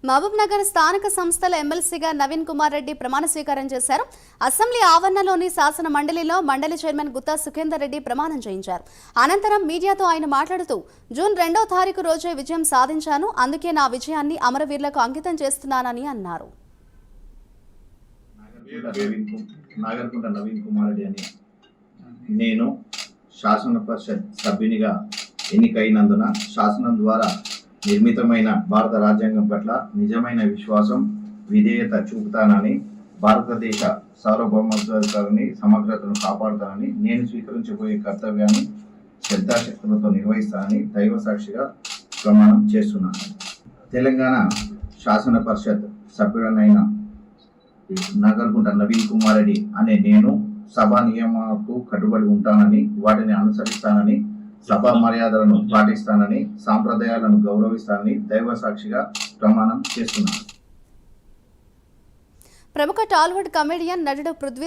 మహబూబ్ నగర్ స్థానిక సంస్థల ఎమ్మెల్సీగా నవీన్ కుమార్ రెడ్డి ప్రమాణ స్వీకారం చేశారు. అసెంబ్లీ ఆవరణలోని శాసన మండలిలో మండలి చైర్మన్ గుత్తా సుఖేందర్ రెడ్డి ప్రమాణం చేయించారు. అనంతరం మీడియాతో ఆయన మాట్లాడుతూ జూన్ 2వ తారీఖు రోజే విజయం సాధించాను, అందుకే నా విజయాన్ని అమరవీరులకు అంకితం చేస్తున్నానని అన్నారు. నాగర్కుంట నవీన్ కుమార్ రెడ్డి అని నేను శాసన పరిషత్ సభ్యునిగా ఎన్నికైనందున శాసనం ద్వారా నిర్మితమైన భారత రాజ్యాంగం పట్ల నిజమైన విశ్వాసం, విధేయత చూపుతానని, భారతదేశ సార్వభౌమత్వాన్ని సమగ్రతను కాపాడుతానని, నేను స్వీకరించబోయే కర్తవ్యాన్ని శ్రద్ధాశక్తులతో నిర్వహిస్తానని దైవ సాక్షిగా ప్రమాణం చేస్తున్నాను. తెలంగాణ శాసన పరిషత్ సభ్యుడనైన నాగర్కుంట నవీన్ కుమార్ రెడ్డి అనే నేను సభా నియమాలకు కట్టుబడి ఉంటానని, వాటిని అనుసరిస్తానని, సభా మర్యాదలను పాటిస్తానని, సాంప్రదాయాలను గౌరవిస్తానని దైవ సాక్షిగా ప్రమాణం చేస్తున్నాను. ప్రముఖ టాలీవుడ్ కమెడియన్ నటుడు పృథ్వీ